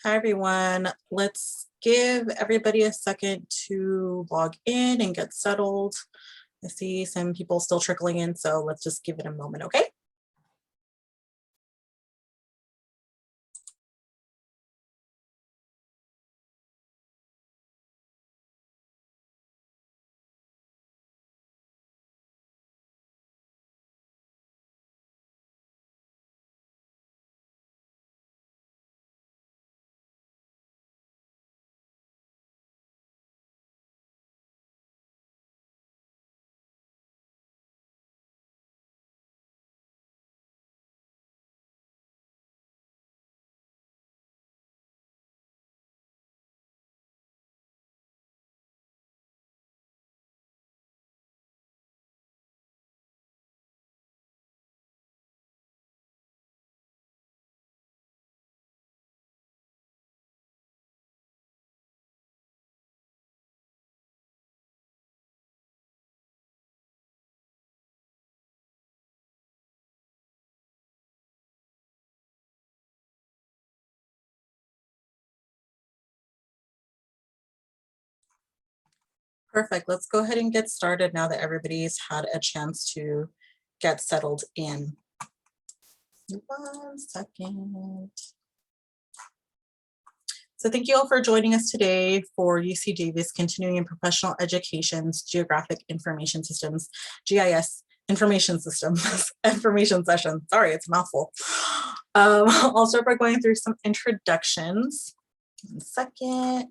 Hi, everyone. Let's give everybody a second to log in and get settled. I see some people still trickling in, so let's just give it a moment, okay? Perfect. Let's go ahead and get started now that everybody's had a chance to get settled in. 1 second. So thank you all for joining us today for UC Davis Continuing in Professional Education's Geographic Information Systems, GIS Information Systems, information session. Sorry, it's a mouthful. I'll start by going through some introductions. 1 second.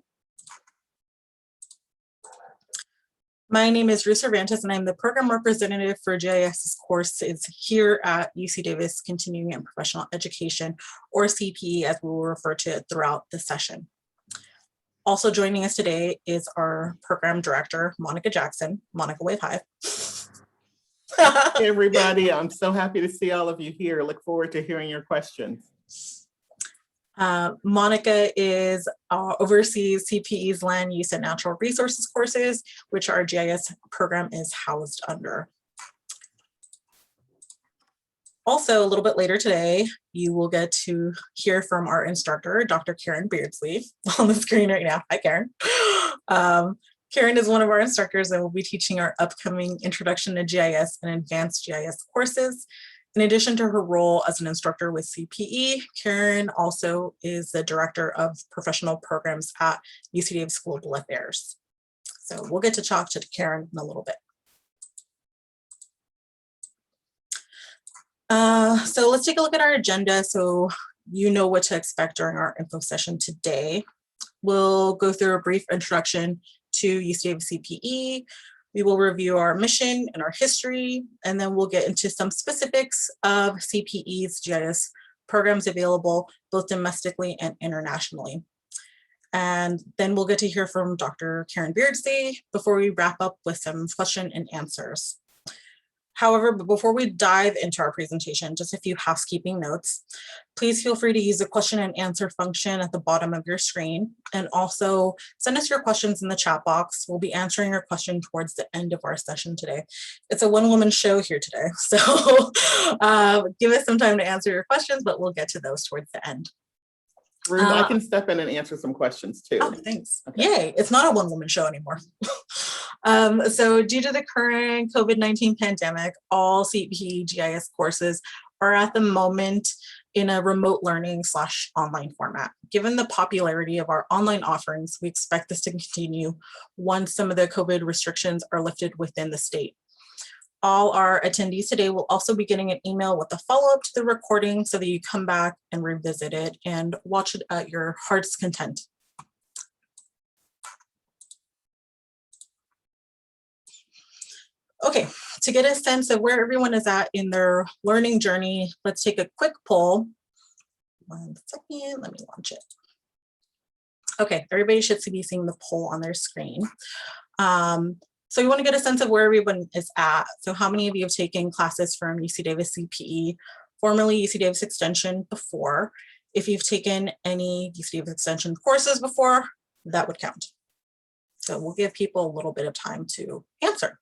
My name is Ruth Cervantes, and I'm the program representative for GIS courses here at UC Davis Continuing in Professional Education, or CPE as we will refer to it throughout the session. Also joining us today is our program director, Monica Jackson. Monica, wave hi. Hey everybody, I'm so happy to see all of you here. Look forward to hearing your questions. Monica oversees CPE's Land Use and Natural Resources courses, which our GIS program is housed under. Also, a little bit later today, you will get to hear from our instructor, Dr. Karen Beardsley, on the screen right now. Hi, Karen. Karen is one of our instructors and will be teaching our upcoming Introduction to GIS and Advanced GIS courses. In addition to her role as an instructor with CPE, Karen also is the director of professional programs at UC Davis Global Affairs. So we'll get to talk to Karen in a little bit. So let's take a look at our agenda so you know what to expect during our info session today. We'll go through a brief introduction to UC Davis CPE. We will review our mission and our history, and then we'll get into some specifics of CPE's GIS programs available both domestically and internationally. And then we'll get to hear from Dr. Karen Beardsley before we wrap up with some question and answers. However, before we dive into our presentation, just a few housekeeping notes. Please feel free to use the question and answer function at the bottom of your screen, and also send us your questions in the chat box. We'll be answering your question towards the end of our session today. It's a one-woman show here today, so give us some time to answer your questions, but we'll get to those towards the end. Ruth, I can step in and answer some questions too. Oh, thanks. Okay. Yay, it's not a one-woman show anymore. So due to the current COVID-19 pandemic, all CPE GIS courses are at the moment in a remote learning / online format. Given the popularity of our online offerings, we expect this to continue once some of the COVID restrictions are lifted within the state. All our attendees today will also be getting an email with a follow-up to the recording so that you come back and revisit it and watch it at your heart's content. Okay, to get a sense of where everyone is at in their learning journey, let's take a quick poll. 1 second, let me launch it. Okay, everybody should be seeing the poll on their screen. So you want to get a sense of where everyone is at. So how many of you have taken classes from UC Davis CPE, formerly UC Davis Extension before? If you've taken any UC Davis Extension courses before, that would count. So we'll give people a little bit of time to answer.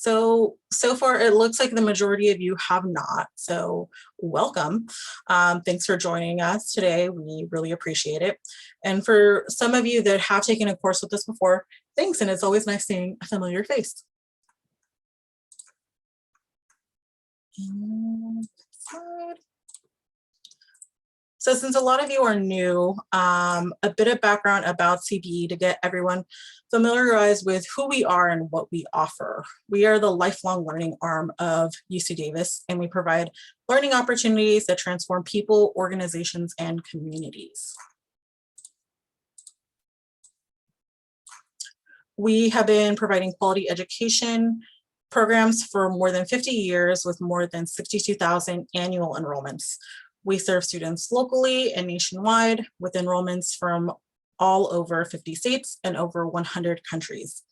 So far, it looks like the majority of you have not. So welcome. Thanks for joining us today. We really appreciate it. And for some of you that have taken a course with us before, thanks. And it's always nice seeing a familiar face. So since a lot of you are new, a bit of background about CPE to get everyone familiarized with who we are and what we offer. We are the lifelong learning arm of UC Davis, and we provide learning opportunities that transform people, organizations, and communities. We have been providing quality education programs for more than 50 years with more than 62,000 annual enrollments. We serve students locally and nationwide with enrollments from all over 50 states and over 100 countries.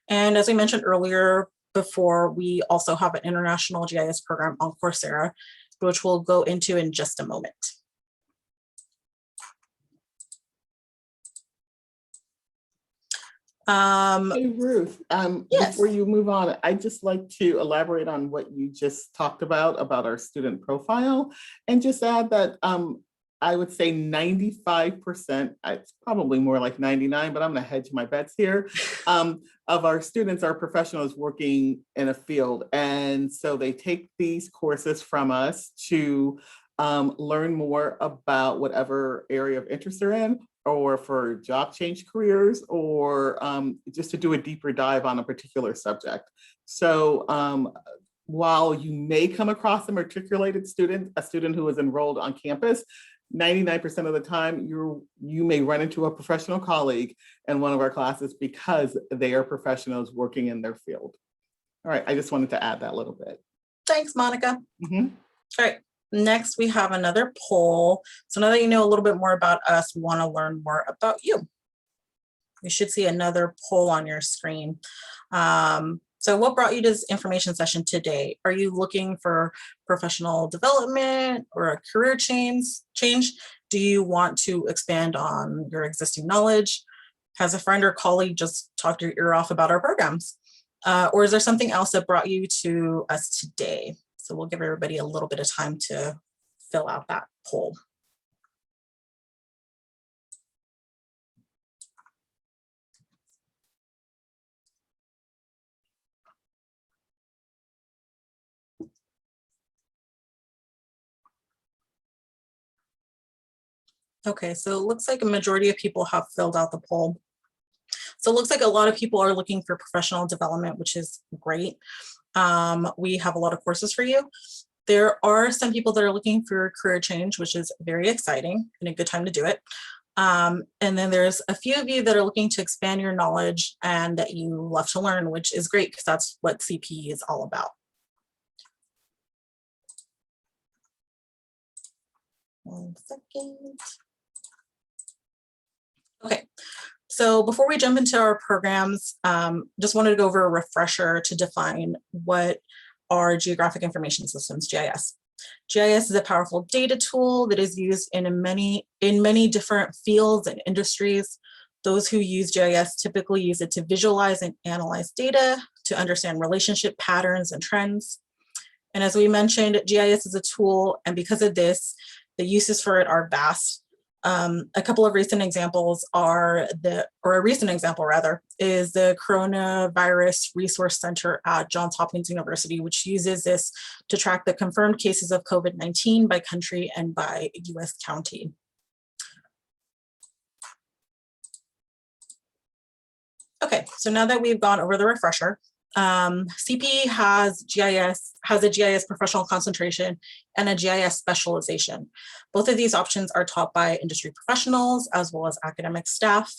And as we mentioned earlier before, we also have an international GIS program on Coursera, which we'll go into in just a moment. Hey, Ruth, yes. Before you move on, I'd just like to elaborate on what you just talked about our student profile, and just add that I would say 95%, it's probably more like 99, but I'm gonna hedge my bets here, of our students are professionals working in a field. And so they take these courses from us to learn more about whatever area of interest they're in, or for job change careers, or just to do a deeper dive on a particular subject. So while you may come across a matriculated student, a student who is enrolled on campus, 99% of the time you may run into a professional colleague in one of our classes because they are professionals working in their field. All right, I just wanted to add that little bit. Thanks, Monica. All right. Next, we have another poll. So now that you know a little bit more about us, we want to learn more about you. You should see another poll on your screen. So what brought you to this information session today? Are you looking for professional development or a career change? Do you want to expand on your existing knowledge? Has a friend or colleague just talked your ear off about our programs? Or is there something else that brought you to us today? So we'll give everybody a little bit of time to fill out that poll. Okay, so it looks like a majority of people have filled out the poll. So it looks like a lot of people are looking for professional development, which is great. We have a lot of courses for you. There are some people that are looking for career change, which is very exciting and a good time to do it. And then there's a few of you that are looking to expand your knowledge and that you love to learn, which is great because that's what CPE is all about. One second. Okay. So before we jump into our programs, just wanted to go over a refresher to define what are Geographic Information Systems, GIS. GIS is a powerful data tool that is used in many different fields and industries. Those who use GIS typically use it to visualize and analyze data, to understand relationship patterns and trends. And as we mentioned, GIS is a tool, and because of this, the uses for it are vast. A couple of recent examples are a recent example rather, is the Coronavirus Resource Center at Johns Hopkins University, which uses this to track the confirmed cases of COVID-19 by country and by US county. Okay, so now that we've gone over the refresher, CPE has a GIS professional concentration and a GIS specialization. Both of these options are taught by industry professionals as well as academic staff.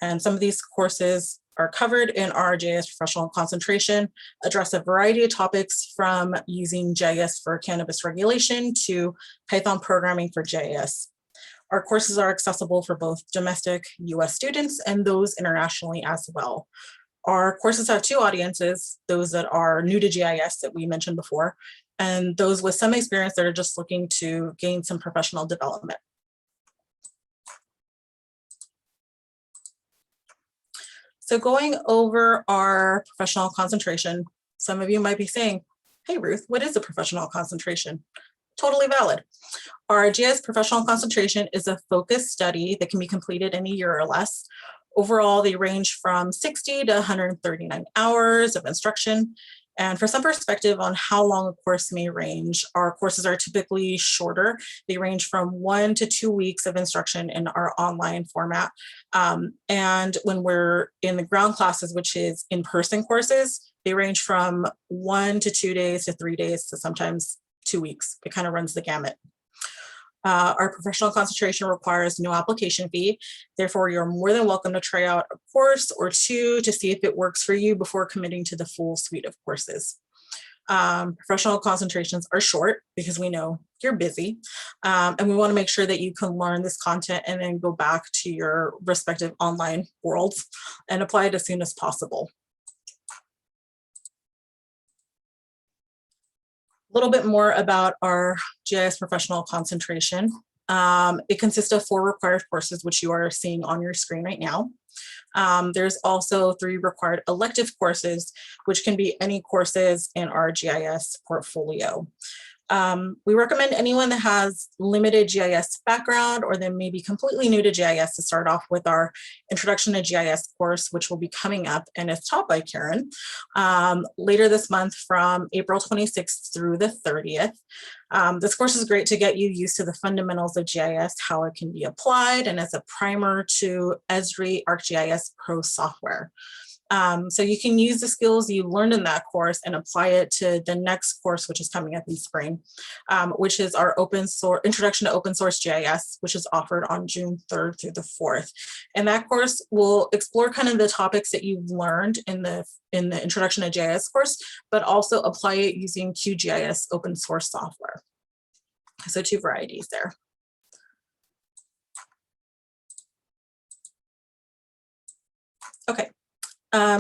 And some of these courses are covered in our GIS professional concentration, address a variety of topics from using GIS for cannabis regulation to Python programming for GIS. Our courses are accessible for both domestic US students and those internationally as well. Our courses have two audiences, those that are new to GIS that we mentioned before, and those with some experience that are just looking to gain some professional development. So going over our professional concentration, Some of you might be saying, hey, Ruth, what is a professional concentration? Totally valid. Our Gis Professional Concentration is a focused study that can be completed in a year or less. Overall, they range from 60 to 139 hours of instruction. And for some perspective on how long a course may range, our courses are typically shorter. They range from 1 to 2 weeks of instruction in our online format. And when we're in the ground classes, which is in-person courses, they range from 1 to 2 days to 3 days to sometimes 2 weeks. It kind of runs the gamut. Our professional concentration requires no application fee. Therefore, you're more than welcome to try out a course or two to see if it works for you before committing to the full suite of courses. Professional concentrations are short because we know you're busy, and we want to make sure that you can learn this content and then go back to your respective online worlds and apply it as soon as possible. A little bit more about our GIS Professional Concentration. It consists of 4 required courses, which you are seeing on your screen right now. There's also 3 required elective courses, which can be any courses in our GIS portfolio. We recommend anyone that has limited GIS background or then maybe completely new to GIS to start off with our Introduction to GIS course, which will be coming up and is taught by Karen later this month from April 26th through the 30th. This course is great to get you used to the fundamentals of GIS, how it can be applied, and as a primer to Esri Arcgis Pro software. So you can use the skills you learned in that course and apply it to the next course, which is coming up in spring, which is our Introduction to Open Source GIS, which is offered on June 3rd through the 4th. And that course will explore kind of the topics that you've learned in the Introduction to GIS course, but also apply it using QGIS open source software. So 2 varieties there. Okay.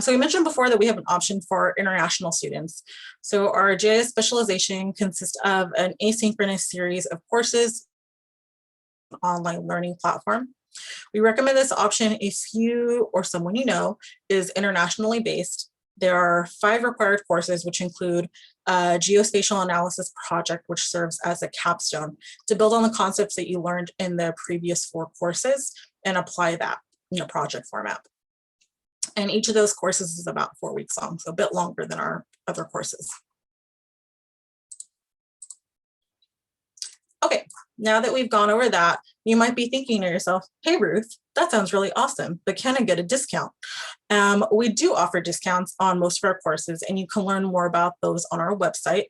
So we mentioned before that we have an option for international students. So our GIS specialization consists of an asynchronous series of courses, online learning platform. We recommend this option if you or someone you know is internationally based. There are 5 required courses, which include a geospatial analysis project, which serves as a capstone to build on the concepts that you learned in the previous 4 courses and apply that in a project format. And each of those courses is about 4 weeks long, so a bit longer than our other courses. Okay, now that we've gone over that, you might be thinking to yourself, hey, Ruth, that sounds really awesome, but can I get a discount? We do offer discounts on most of our courses, and you can learn more about those on our website.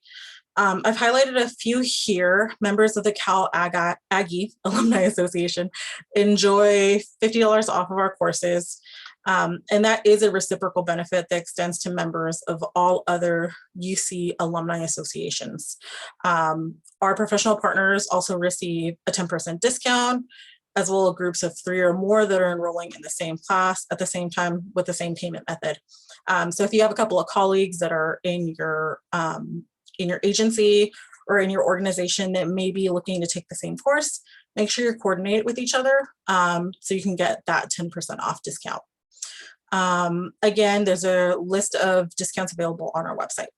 I've highlighted a few here. Members of the Cal Aggie Alumni Association enjoy $50 off of our courses. And that is a reciprocal benefit that extends to members of all other UC alumni associations. Our professional partners also receive a 10% discount, as well as groups of 3 or more that are enrolling in the same class at the same time with the same payment method. So if you have a couple of colleagues that are in your agency or in your organization that may be looking to take the same course, make sure you coordinate with each other so you can get that 10% off discount. Again, there's a list of discounts available on our website.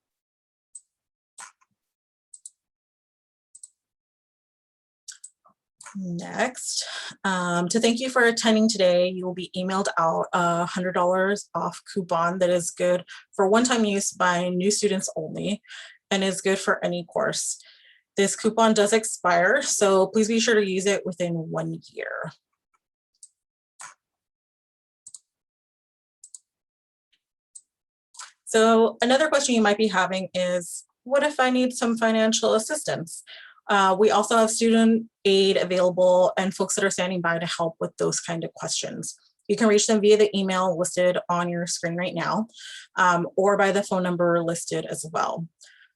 Next, to thank you for attending today, you will be emailed out a $100 off coupon that is good for one-time use by new students only and is good for any course. This coupon does expire, so please be sure to use it within 1 year. So another question you might be having is, what if I need some financial assistance? We also have student aid available and folks that are standing by to help with those kind of questions. You can reach them via the email listed on your screen right now, or by the phone number listed as well.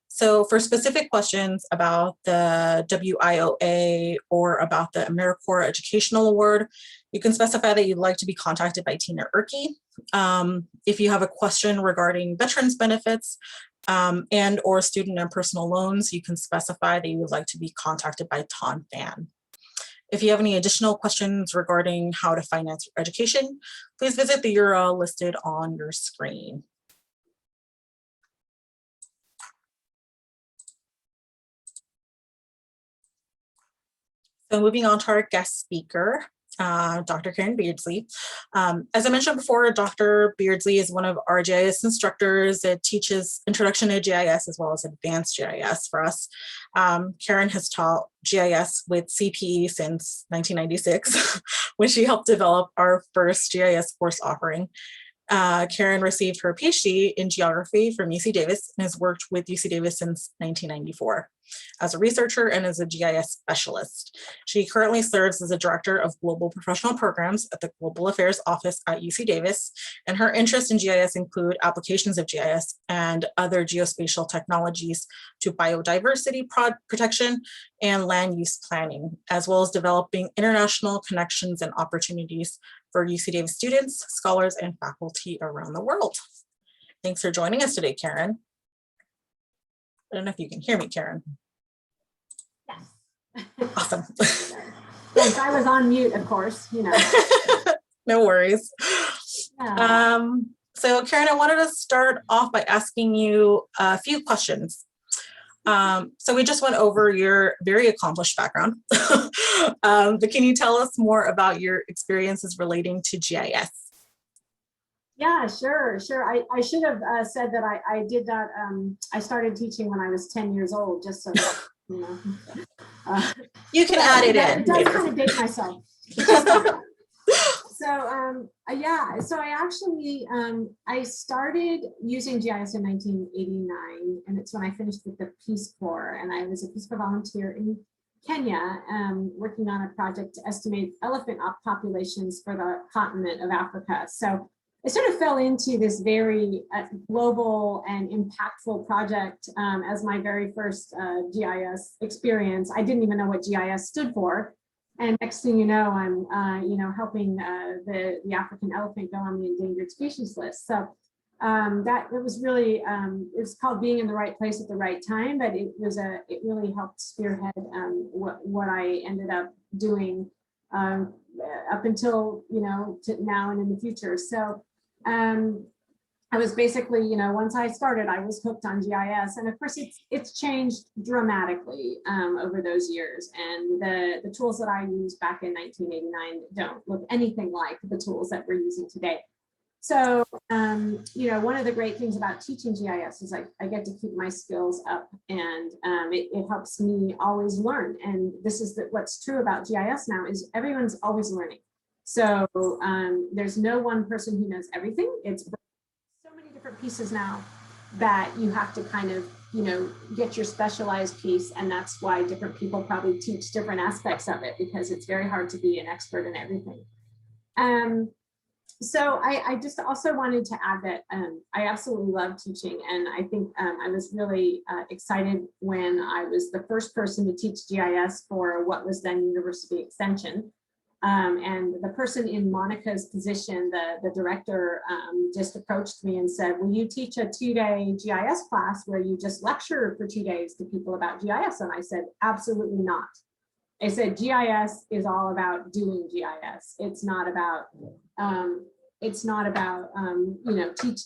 So for specific questions about the WIOA or about the AmeriCorps Educational Award, you can specify that you'd like to be contacted by Tina Erkey. If you have a question regarding veterans benefits and or student and personal loans, you can specify that you would like to be contacted by Ton Fan. If you have any additional questions regarding how to finance your education, please visit the URL listed on your screen. So moving on to our guest speaker, Dr. Karen Beardsley. As I mentioned before, Dr. Beardsley is one of our GIS instructors. It teaches Introduction to GIS as well as Advanced GIS for us. Karen has taught GIS with CPE since 1996, when she helped develop our first GIS course offering. Karen received her PhD in geography from UC Davis and has worked with UC Davis since 1994 as a researcher and as a GIS specialist. She currently serves as a director of global professional programs at the Global Affairs Office at UC Davis, and her interests in GIS include applications of GIS and other geospatial technologies to biodiversity protection and land use planning, as well as developing international connections and opportunities for UC Davis students, scholars, and faculty around the world. Thanks for joining us today, Karen. I don't know if you can hear me, Karen. Yes. Awesome. Yes, I was on mute, of course, you know. No worries. Yeah. So Karen, I wanted to start off by asking you a few questions. So we just went over your very accomplished background, but can you tell us more about your experiences relating to GIS? Yeah, sure. I should have said that I did that. I started teaching when I was 10 years old, just so that, you know. You can add it in. It does kind of date myself. So I actually, I started using GIS in 1989, and it's when I finished with the Peace Corps, and I was a Peace Corps volunteer in Kenya, working on a project to estimate elephant populations for the continent of Africa. So I sort of fell into this very global and impactful project as my very first GIS experience. I didn't even know what GIS stood for. And next thing you know, I'm helping the African elephant go on the endangered species list. So that it was really it's called being in the right place at the right time, but it really helped spearhead what I ended up doing up until to now and in the future. So I was basically, once I started, I was hooked on GIS, and of course it's changed dramatically over those years. And the tools that I used back in 1989 don't look anything like the tools that we're using today. So, one of the great things about teaching GIS is I get to keep my skills up, and it helps me always learn. And this is what's true about GIS now is everyone's always learning. So there's no one person who knows everything. It's so many different pieces now that you have to kind of, get your specialized piece. And that's why different people probably teach different aspects of it, because it's very hard to be an expert in everything. So I just also wanted to add that I absolutely love teaching. And I think I was really excited when I was the first person to teach GIS for what was then University Extension. And the person in Monica's position, the director, just approached me and said, will you teach a 2-day GIS class where you just lecture for 2 days to people about GIS? And I said, absolutely not. I said, GIS is all about doing GIS. It's not about,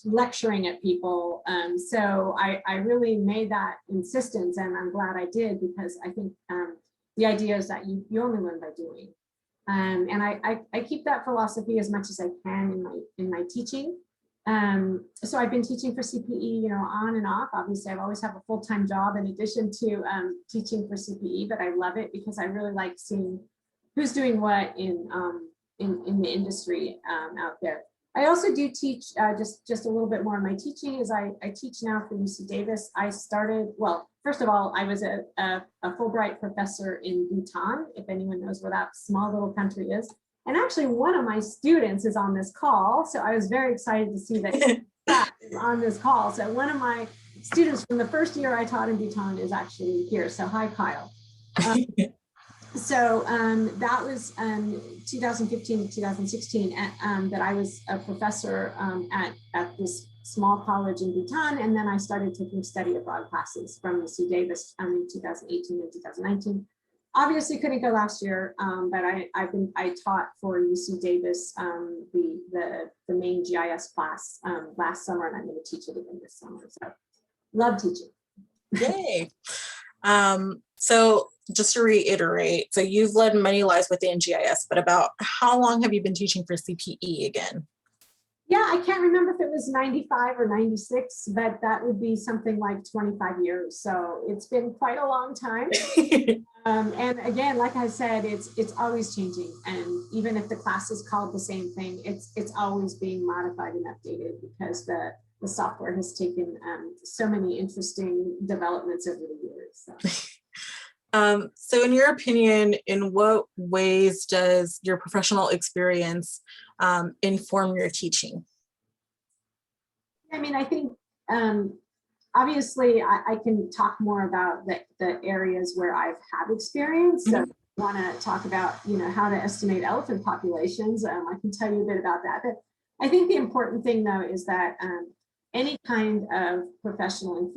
lecturing at people. So I really made that insistence, and I'm glad I did, because I think the idea is that you only learn by doing. And I keep that philosophy as much as I can in my teaching. So I've been teaching for CPE, on and off. Obviously, I've always have a full-time job in addition to teaching for CPE, but I love it because I really like seeing who's doing what in the industry out there. I also do teach just a little bit more of my teaching is I teach now for UC Davis. I started, well, first of all, I was a Fulbright professor in Bhutan, if anyone knows where that small little country is. And actually one of my students is on this call. So I was very excited to see that is on this call. So one of my students from the first year I taught in Bhutan is actually here. So hi, Kyle. So that was 2015 to 2016 that I was a professor at this small college in Bhutan. And then I started taking study abroad classes from UC Davis in 2018 and 2019. Obviously couldn't go last year, but I taught for UC Davis the main GIS class last summer, and I'm going to teach it again this summer. So love teaching. Yay. So just to reiterate, so you've led many lives within GIS, but about how long have you been teaching for CPE again? Yeah, I can't remember if it was 95 or 96, but that would be something like 25 years. So it's been quite a long time. And again, like I said, it's always changing. And even if the class is called the same thing, it's always being modified and updated because the software has taken so many interesting developments over the years. So. So in your opinion, in what ways does your professional experience inform your teaching? I mean, I think obviously I can talk more about the areas where I've had experience. So if you want to talk about, how to estimate elephant populations, I can tell you a bit about that. But I think the important thing though is that any kind of professional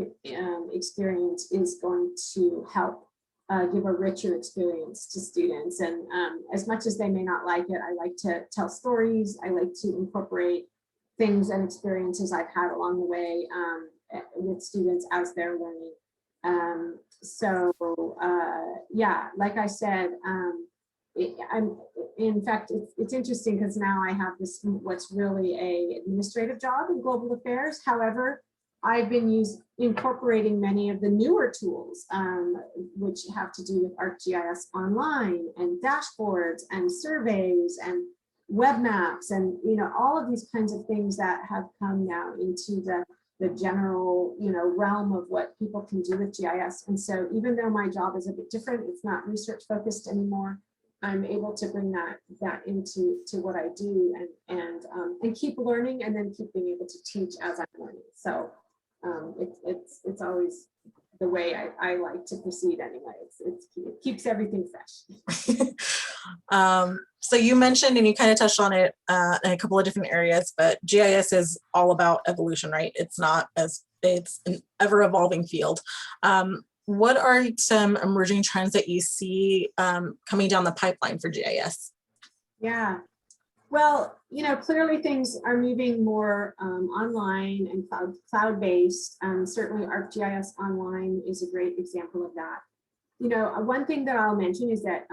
experience is going to help give a richer experience to students. And as much as they may not like it, I like to tell stories. I like to incorporate things and experiences I've had along the way with students as they're learning. Yeah, like I said, in fact, it's interesting because now I have this, what's really a administrative job in global affairs. However, I've been incorporating many of the newer tools, which have to do with ArcGIS Online and dashboards and surveys and web maps and all of these kinds of things that have come now into the general realm of what people can do with GIS. And so even though my job is a bit different, it's not research focused anymore, I'm able to bring that into what I do and keep learning and then keep being able to teach as I'm learning. So it's always the way I like to proceed anyway. It keeps everything fresh. So you mentioned, and you kind of touched on it in a couple of different areas, but GIS is all about evolution, right? It's an ever evolving field. What are some emerging trends that you see coming down the pipeline for GIS? Yeah. Well, clearly things are moving more online and cloud-based. Certainly ArcGIS Online is a great example of that. One thing that I'll mention is that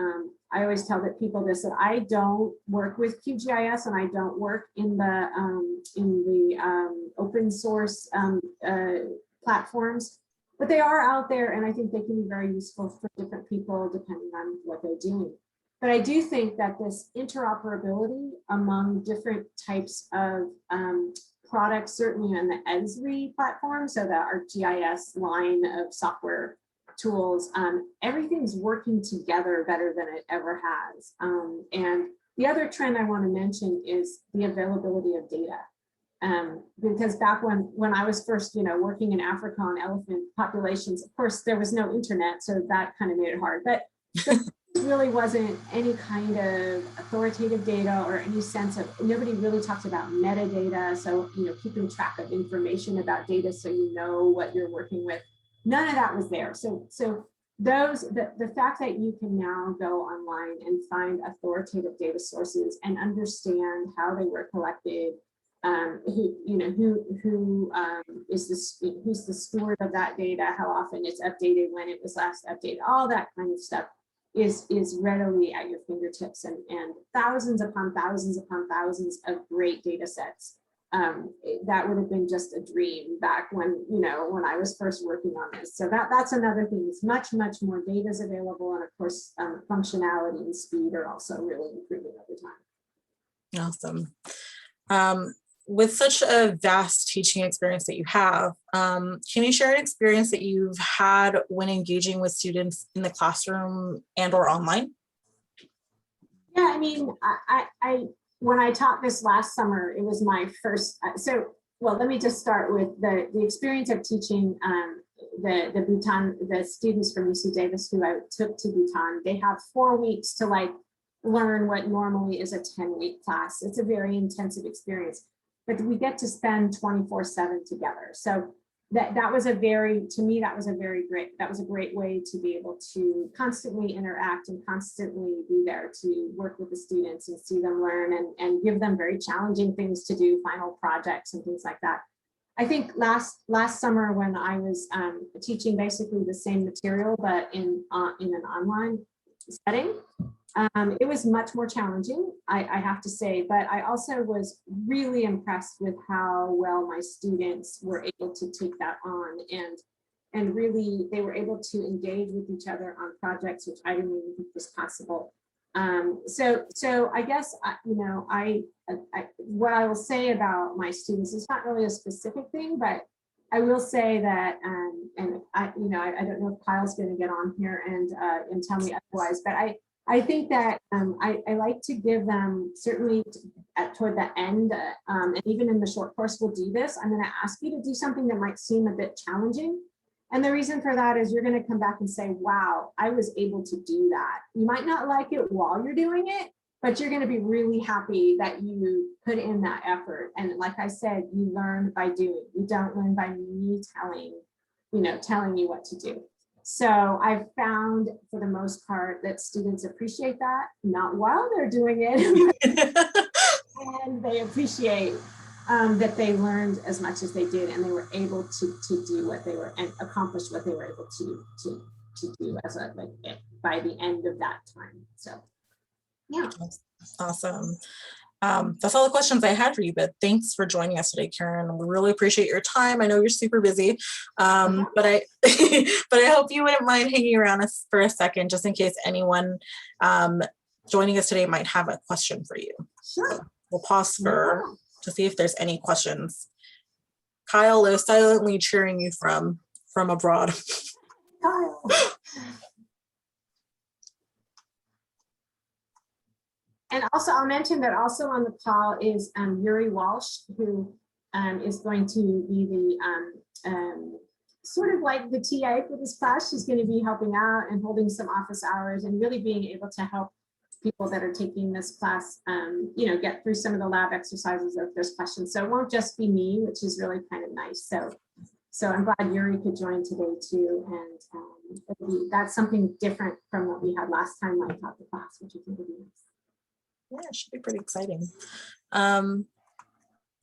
I always tell people this, that I don't work with QGIS and I don't work in the open source platforms, but they are out there and I think they can be very useful for different people depending on what they're doing. But I do think that this interoperability among different types of products, certainly on the Esri platform, so the ArcGIS line of software tools, everything's working together better than it ever has. And the other trend I want to mention is the availability of data. Because back when I was first, working in Africa on elephant populations, of course, there was no internet, so that kind of made it hard. But really wasn't any kind of authoritative data or any sense of, nobody really talked about metadata. So, keeping track of information about data so you know what you're working with. None of that was there. So the fact that you can now go online and find authoritative data sources and understand how they were collected, who's the steward of that data, how often it's updated, when it was last updated, all that kind of stuff is readily at your fingertips, and thousands upon thousands upon thousands of great data sets. That would have been just a dream back when I was first working on this. So that's another thing. It's much more data is available, and of course functionality and speed are also really improving over time. Awesome. With such a vast teaching experience that you have, can you share an experience that you've had when engaging with students in the classroom and or online? Yeah, I mean, I when I taught this last summer, it was my first. Well, let me just start with the experience of teaching the students from UC Davis who I took to Bhutan. They have 4 weeks to learn what normally is a 10-week class. It's a very intensive experience, but we get to spend 24/7 together. So that was a great way to be able to constantly interact and constantly be there to work with the students and see them learn and give them very challenging things to do, final projects and things like that. I think last summer when I was teaching basically the same material, but in an online setting, it was much more challenging, I have to say, but I also was really impressed with how well my students were able to take that on, and really they were able to engage with each other on projects, which I didn't even think was possible. So I guess, what I will say about my students is not really a specific thing, but I will say that, and I don't know if Kyle's going to get on here and tell me otherwise, but I think that I like to give them, certainly toward the end, and even in the short course, we'll do this. I'm going to ask you to do something that might seem a bit challenging. And the reason for that is you're going to come back and say, wow, I was able to do that. You might not like it while you're doing it, but you're going to be really happy that you put in that effort. And like I said, you learn by doing. You don't learn by me telling you what to do. So I've found for the most part that students appreciate that, not while they're doing it, and they appreciate that they learned as much as they did, and they were able to do what they were and accomplish what they were able to do as by the end of that time. So yeah. Awesome. That's all the questions I had for you, but thanks for joining us today, Karen. We really appreciate your time. I know you're super busy, but I hope you wouldn't mind hanging around us for a second, just in case anyone joining us today might have a question for you. Sure. So we'll pause to see if there's any questions. Kyle is silently cheering you from abroad. Kyle. And also, I'll mention that also on the call is Yuri Walsh, who is going to be the sort of like the TA for this class. She's going to be helping out and holding some office hours and really being able to help people that are taking this class, get through some of the lab exercises if there's questions. So it won't just be me, which is really kind of nice. So I'm glad Yuri could join today too. And that's something different from what we had last time I taught the class, which I think would be nice. Yeah, it should be pretty exciting. I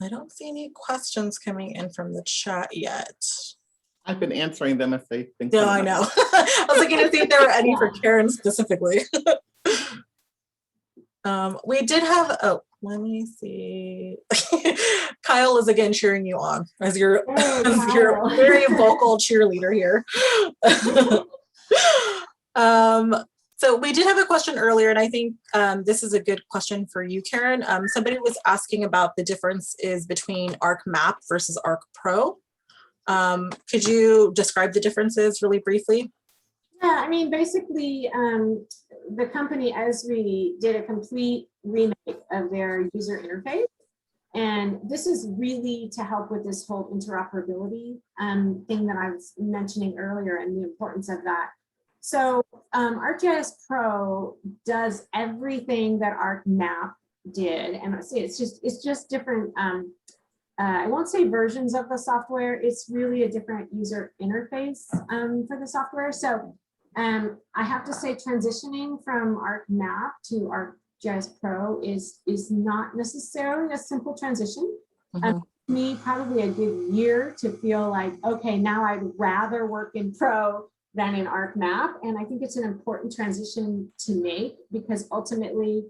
don't see any questions coming in from the chat yet. I've been answering them if they've been. No, I know. I was looking to see if there were any for Karen specifically. We did have, let me see. Kyle is again cheering you on as your very vocal cheerleader here. So we did have a question earlier, and I think this is a good question for you, Karen. Somebody was asking about the differences between Arcmap versus Arc Pro. Could you describe the differences really briefly? Yeah, I mean, basically, the company Esri did a complete remake of their user interface. And this is really to help with this whole interoperability thing that I was mentioning earlier and the importance of that. So Arcgis Pro does everything that Arcmap did. And I see it's just different. I won't say versions of the software. It's really a different user interface for the software. So I have to say transitioning from Arcmap to Arcgis Pro is not necessarily a simple transition. Me, probably a good year to feel like, okay, now I'd rather work in Pro than in Arcmap. And I think it's an important transition to make because ultimately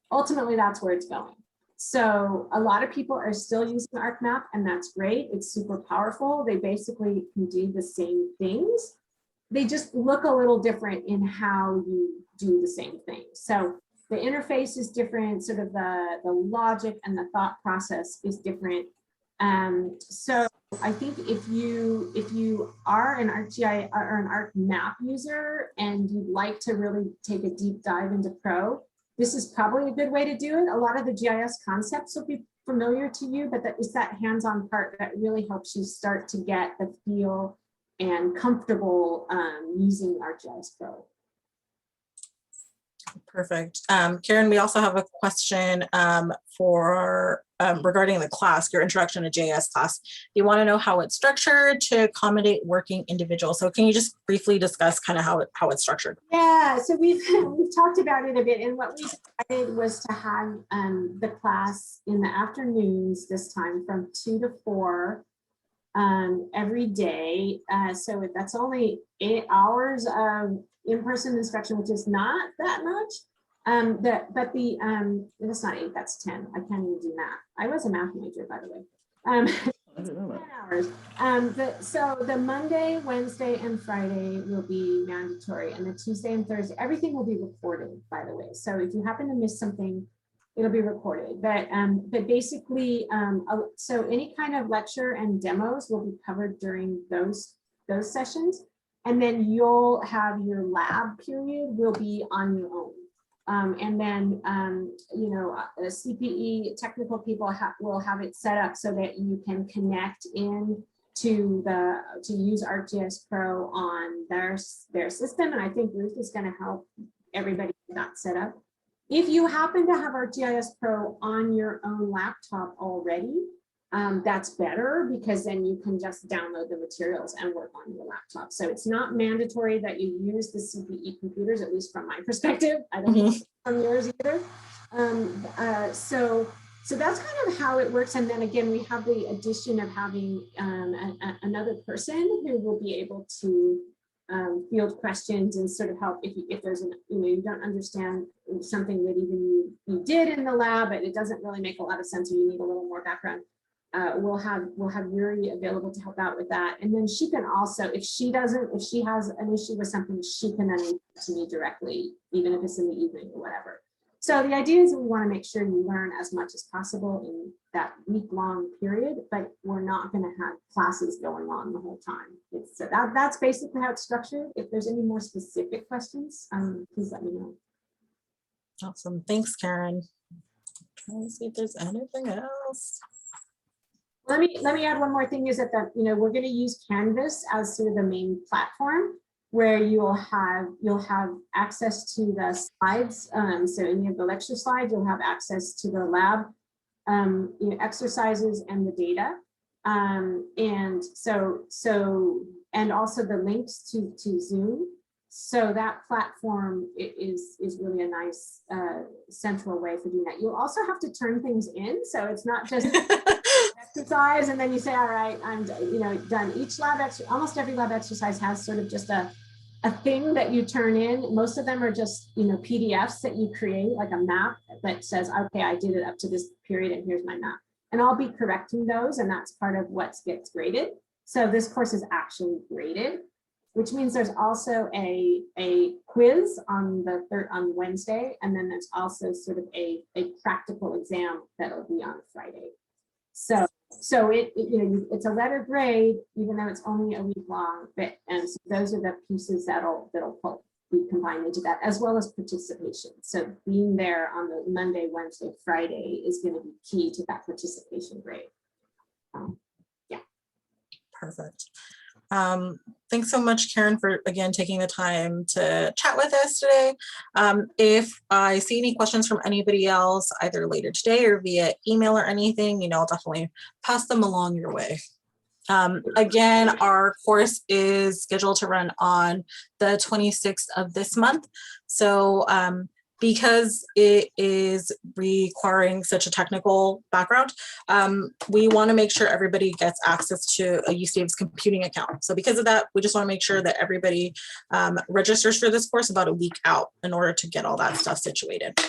that's where it's going. So a lot of people are still using Arcmap, and that's great. It's super powerful. They basically can do the same things. They just look a little different in how you do the same thing. So the interface is different, sort of the logic and the thought process is different. So I think if you are an ArcGIS or an Arcmap user and you'd like to really take a deep dive into Pro, this is probably a good way to do it. A lot of the GIS concepts will be familiar to you, but it's that hands-on part that really helps you start to get the feel and comfortable using ArcGIS Pro. Perfect. Karen, we also have a question for regarding the class, your introduction to JS class. You want to know how it's structured to accommodate working individuals. So can you just briefly discuss kind of how it's structured? Yeah, so we've talked about it a bit, and what we decided was to have the class in the afternoons this time from 2 to 4. every day. So that's only 8 hours of in-person instruction, which is not that much. That's not 8, that's 10. I can't even do math. I was a math major, by the way. 10 hours. So the Monday, Wednesday, and Friday will be mandatory, and the Tuesday and Thursday, everything will be recorded, by the way. So if you happen to miss something, it'll be recorded. But basically, so any kind of lecture and demos will be covered during those sessions, and then you'll have your lab period will be on your own. And then, CPE technical people will have it set up so that you can connect in to use Arcgis Pro on their system. And I think Ruth is going to help everybody get that set up. If you happen to have Arcgis Pro on your own laptop already, that's better, because then you can just download the materials and work on your laptop. So it's not mandatory that you use the CPE computers, at least from my perspective. I don't know from yours either. So that's kind of how it works. And then again, we have the addition of having another person who will be able to field questions and sort of help if there's you don't understand something that even you did in the lab, but it doesn't really make a lot of sense, or you need a little more background. We'll have Yuri available to help out with that. And then she can also, if she has an issue with something, she can then reach out to me directly, even if it's in the evening or whatever. So the idea is that we want to make sure you learn as much as possible in that week-long period, but we're not going to have classes going on the whole time. That's basically how it's structured. If there's any more specific questions, please let me know. Awesome. Thanks, Karen. Trying to see if there's anything else. Let me add one more thing, is that we're going to use Canvas as sort of the main platform, where you'll have access to the slides. So any of the lecture slides, you'll have access to the lab exercises and the data. And also the links to Zoom. So that platform is really a nice central way for doing that. You'll also have to turn things in, so it's not just exercise and then you say, all right, I'm done. Each lab almost every lab exercise has sort of just a thing that you turn in. Most of them are just PDFs that you create, like a map that says, okay, I did it up to this period and here's my map. And I'll be correcting those, and that's part of what gets graded. So this course is actually graded, which means there's also a quiz on Wednesday, and then there's also sort of a practical exam that'll be on Friday. So it's a letter grade, even though it's only a week long. And so those are the pieces that'll be combined into that, as well as participation. So being there on the Monday, Wednesday, Friday is going to be key to that participation grade. Yeah. Perfect. Thanks so much, Karen, for again taking the time to chat with us today. If I see any questions from anybody else, either later today or via email or anything, I'll definitely pass them along your way. Again, our course is scheduled to run on the 26th of this month. So because it is requiring such a technical background, we want to make sure everybody gets access to a UC computing account. So because of that, we just want to make sure that everybody registers for this course about a week out in order to get all that stuff situated.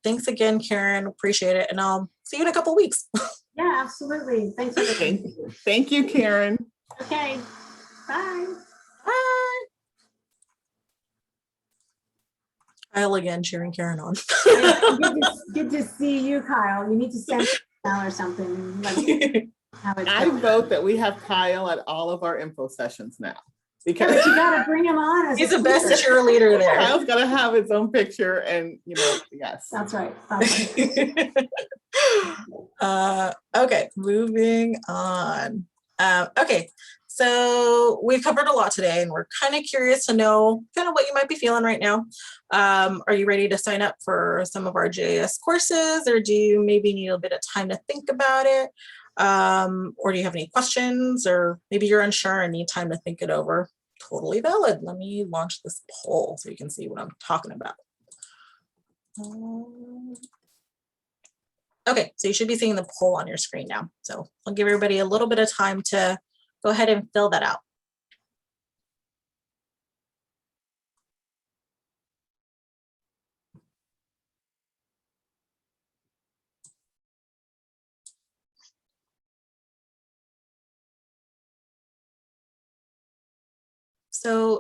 Thanks again, Karen. Appreciate it. And I'll see you in a couple weeks. Yeah, absolutely. Thanks for the Thank you, Karen. Okay. Bye. Bye. Kyle again cheering Karen on. Good to see you, Kyle. You need to send an email or something. I vote that we have Kyle at all of our info sessions now. Because you gotta bring him on. He's the best cheerleader there. Kyle's gotta have his own picture, and yes. That's right. Okay, moving on. Okay, so we've covered a lot today, and we're kind of curious to know kind of what you might be feeling right now. Are you ready to sign up for some of our GIS courses, or do you maybe need a bit of time to think about it? Or do you have any questions, or maybe you're unsure and need time to think it over? Totally valid. Let me launch this poll so you can see what I'm talking about. Okay, so you should be seeing the poll on your screen now. So I'll give everybody a little bit of time to go ahead and fill that out.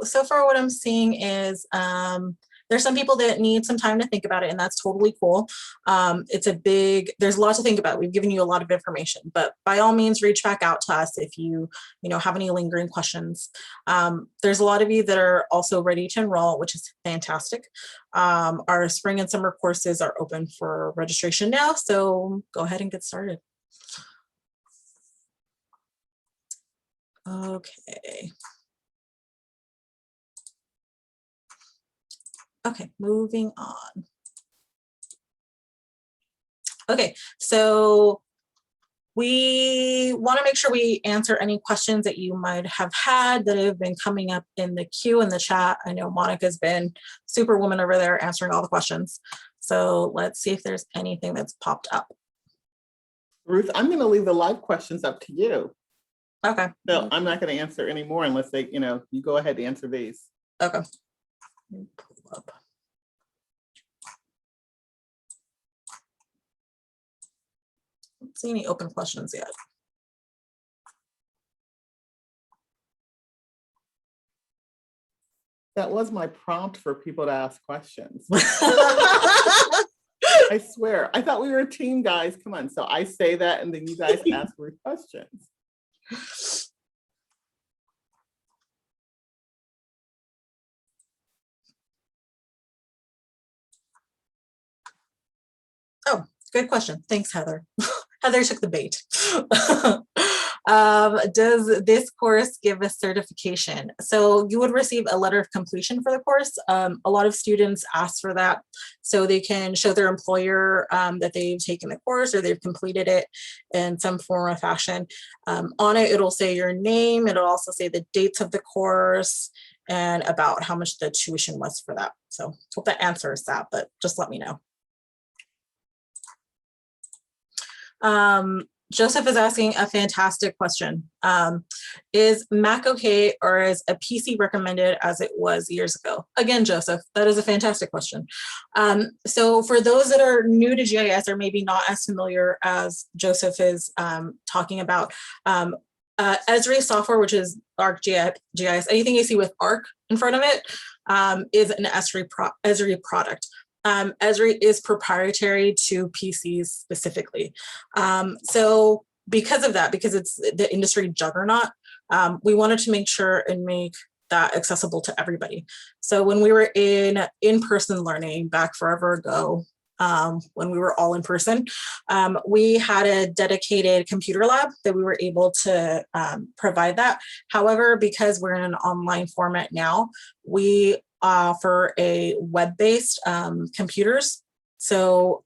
So far what I'm seeing is there's some people that need some time to think about it, and that's totally cool. There's a lot to think about. We've given you a lot of information, but by all means, reach back out to us if you have any lingering questions. There's a lot of you that are also ready to enroll, which is fantastic. Our spring and summer courses are open for registration now, so go ahead and get started. Okay. Okay, moving on. Okay, so we want to make sure we answer any questions that you might have had that have been coming up in the queue in the chat. I know Monica's been superwoman over there answering all the questions. So let's see if there's anything that's popped up. Ruth, I'm going to leave the live questions up to you. Okay. So I'm not going to answer any more unless they, you go ahead and answer these. Okay. Pull up. Don't see any open questions yet. That was my prompt for people to ask questions. I swear, I thought we were a team, guys. Come on. So I say that, and then you guys ask Ruth questions. Oh, good question. Thanks, Heather. Heather took the bait. Does this course give a certification? So you would receive a letter of completion for the course. A lot of students ask for that so they can show their employer that they've taken the course or they've completed it in some form or fashion. On it, it'll say your name. It'll also say the dates of the course and about how much the tuition was for that. So hope that answers that, but just let me know. Joseph is asking a fantastic question. Is Mac okay, or is a PC recommended as it was years ago? Again, Joseph, that is a fantastic question. So for those that are new to GIS or maybe not as familiar as Joseph is talking about, Esri software, which is Arcgis, anything you see with Arc in front of it, is an Esri product. Esri is proprietary to PCs specifically. So because of that, because it's the industry juggernaut, we wanted to make sure and make that accessible to everybody. So when we were in-person learning back forever ago, when we were all in person, we had a dedicated computer lab that we were able to provide that. However, because we're in an online format now, we offer a web-based computers. So,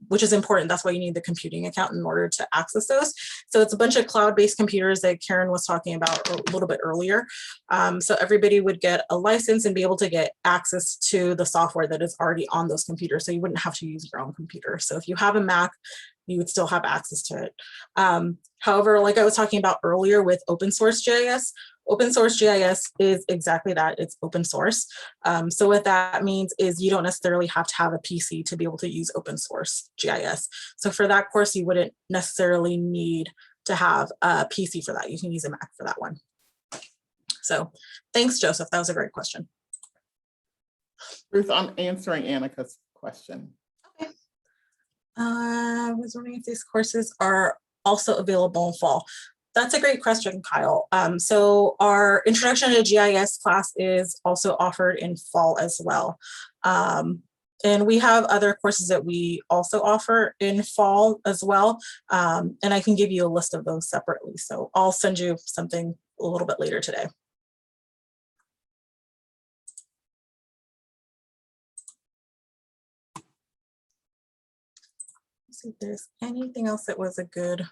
which is important. That's why you need the computing account in order to access those. So it's a bunch of cloud-based computers that Karen was talking about a little bit earlier. So everybody would get a license and be able to get access to the software that is already on those computers. So you wouldn't have to use your own computer. So if you have a Mac, you would still have access to it. However, like I was talking about earlier with open source GIS is exactly that. It's open source. So what that means is you don't necessarily have to have a PC to be able to use open source GIS. So for that course, you wouldn't necessarily need to have a PC for that. You can use a Mac for that one. So thanks, Joseph. That was a great question. Ruth, I'm answering Annika's question. Okay. I was wondering if these courses are also available in fall. That's a great question, Kyle. So our Introduction to GIS class is also offered in fall as well. And we have other courses that we also offer in fall as well. And I can give you a list of those separately. So I'll send you something a little bit later today. Let's see if there's anything else that was a good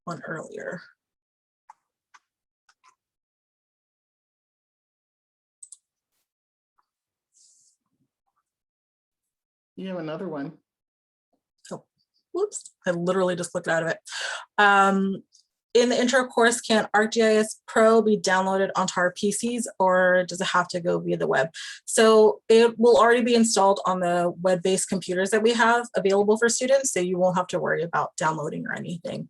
one earlier. You have another one. Oh, Whoops, I literally just clicked out of it. In the intro course, can Arcgis Pro be downloaded onto our PCs, or does it have to go via the web? So it will already be installed on the web-based computers that we have available for students, so you won't have to worry about downloading or anything.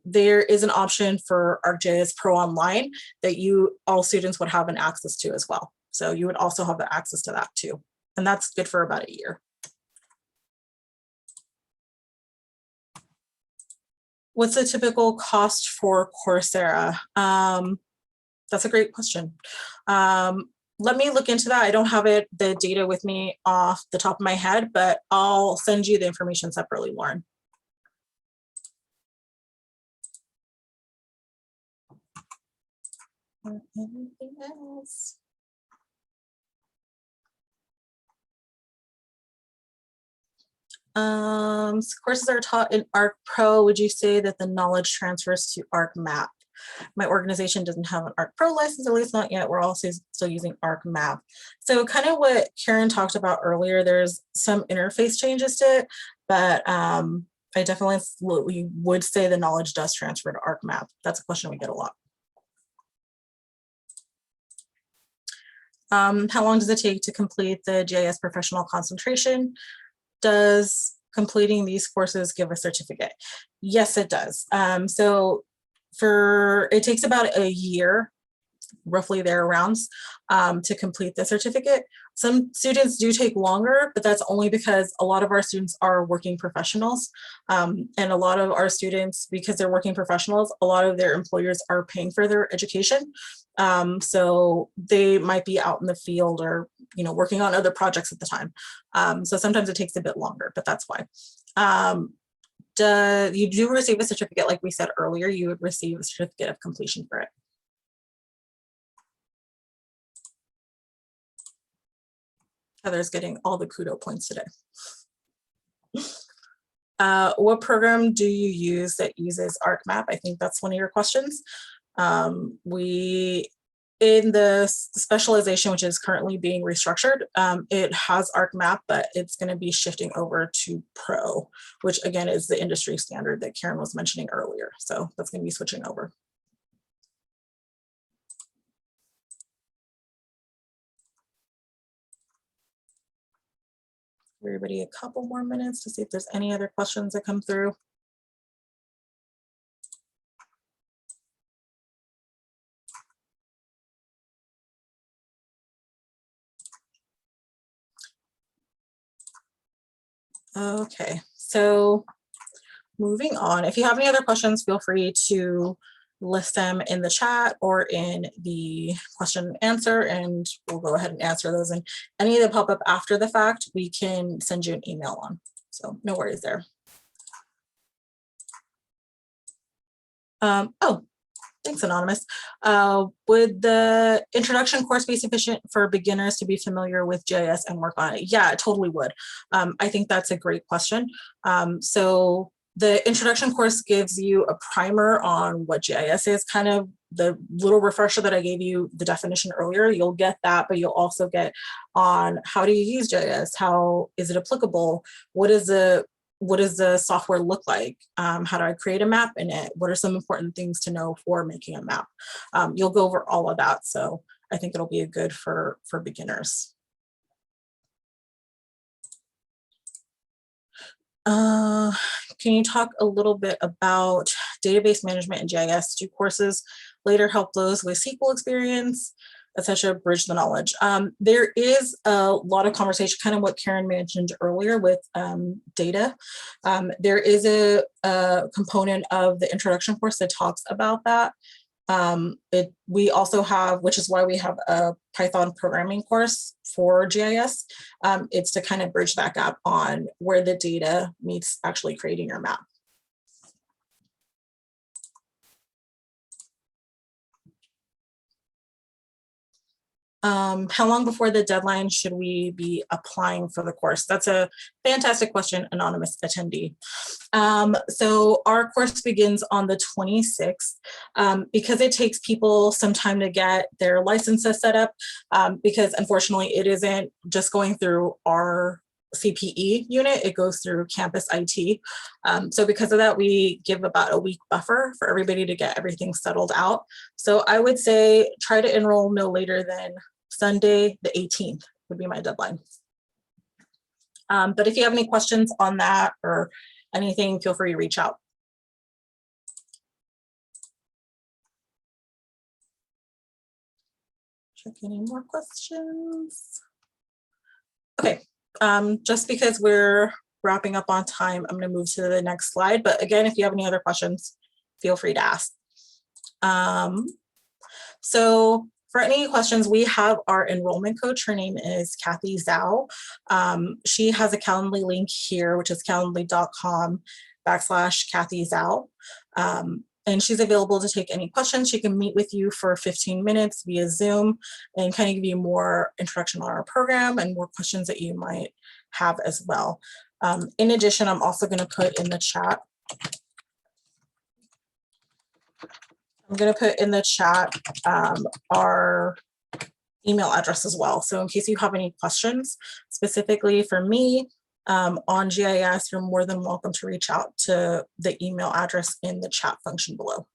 There is an option for Arcgis Pro Online that all students would have an access to as well. So you would also have the access to that too. And that's good for about a year. What's the typical cost for Coursera? That's a great question. Let me look into that. I don't have the data with me off the top of my head, but I'll send you the information separately, Lauren. Anything else? Courses are taught in Arc Pro. Would you say that the knowledge transfers to Arcmap? My organization doesn't have an Arc Pro license, at least not yet. We're also still using Arcmap. So kind of what Karen talked about earlier, there's some interface changes to it, but I definitely would say the knowledge does transfer to Arcmap. That's a question we get a lot. How long does it take to complete the Gis Professional Concentration? Does completing these courses give a certificate? Yes, it does. So it takes about a year, roughly thereabouts, to complete the certificate. Some students do take longer, but that's only because a lot of our students are working professionals. And a lot of our students, because they're working professionals, a lot of their employers are paying for their education. So they might be out in the field or, working on other projects at the time. So sometimes it takes a bit longer, but that's why. You do receive a certificate, like we said earlier, you would receive a certificate of completion for it. Heather's getting all the kudo points today. What program do you use that uses Arcmap? I think that's one of your questions. In the specialization, which is currently being restructured, it has Arcmap, but it's going to be shifting over to Pro, which again is the industry standard that Karen was mentioning earlier. So that's going to be switching over. Everybody a couple more minutes to see if there's any other questions that come through. Okay, so moving on. If you have any other questions, feel free to list them in the chat or in the question and answer, and we'll go ahead and answer those. And any that pop up after the fact, we can send you an email on. So no worries there. Oh, thanks, Anonymous. Would the introduction course be sufficient for beginners to be familiar with GIS and work on it? Yeah, it totally would. I think that's a great question. So the introduction course gives you a primer on what GIS is, kind of the little refresher that I gave you, the definition earlier. You'll get that, but you'll also get on how do you use GIS? How is it applicable? What does the software look like? How do I create a map in it? What are some important things to know for making a map? You'll go over all of that. So I think it'll be a good for beginners. Can you talk a little bit about database management and GIS? Do courses later help those with SQL experience, etc., bridge the knowledge? There is a lot of conversation, kind of what Karen mentioned earlier with data. There is a component of the introduction course that talks about that. We also have, which is why we have a Python programming course for GIS. It's to kind of bridge that gap on where the data meets actually creating your map. How long before the deadline should we be applying for the course? That's a fantastic question, anonymous attendee. So our course begins on the 26th because it takes people some time to get their licenses set up because unfortunately it isn't just going through our CPE unit, it goes through campus IT. So because of that, we give about a week buffer for everybody to get everything settled out. So I would say try to enroll no later than Sunday, the 18th would be my deadline. But if you have any questions on that or anything, feel free to reach out. Check any more questions. Okay, just because we're wrapping up on time, I'm going to move to the next slide. But again, if you have any other questions, feel free to ask. So for any questions, we have our enrollment coach. Her name is Kathy Zhao. She has a Calendly link here, which is calendly.com/Kathy Zhao. And she's available to take any questions. She can meet with you for 15 minutes via Zoom and kind of give you more introduction on our program and more questions that you might have as well. In addition, I'm also going to put in the chat. Our email address as well. So in case you have any questions specifically for me on GIS, you're more than welcome to reach out to the email address in the chat function below.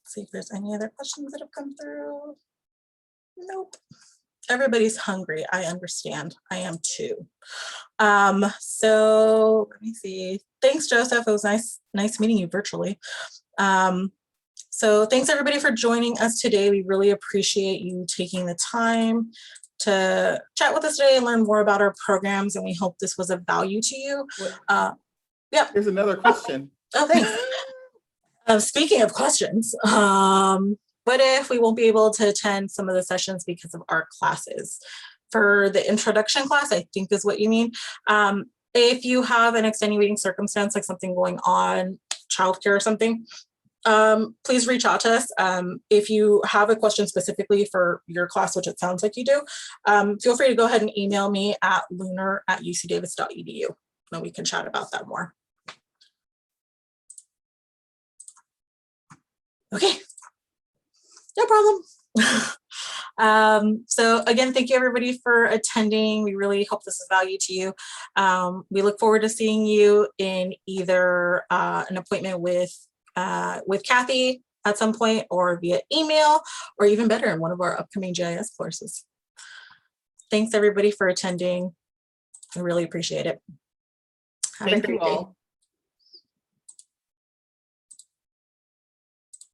See if there's any other questions that have come through. Nope. Everybody's hungry. I understand. I am too. So let me see. Thanks, Joseph. It was nice meeting you virtually. So thanks everybody for joining us today. We really appreciate you taking the time to chat with us today and learn more about our programs, and we hope this was of value to you. Yeah. There's another question. Oh, thanks. Speaking of questions, what if we won't be able to attend some of the sessions because of our classes? For the introduction class, I think is what you mean. If you have an extenuating circumstance, like something going on, childcare or something, please reach out to us. If you have a question specifically for your class, which it sounds like you do, feel free to go ahead and email me at lunar@ucdavis.edu, and we can chat about that more. Okay, no problem. So again, thank you everybody for attending. We really hope this is value to you. We look forward to seeing you in either an appointment with Kathy at some point, or via email, or even better, in one of our upcoming GIS courses. Thanks everybody for attending. I really appreciate it. Have a Thank great you day. all.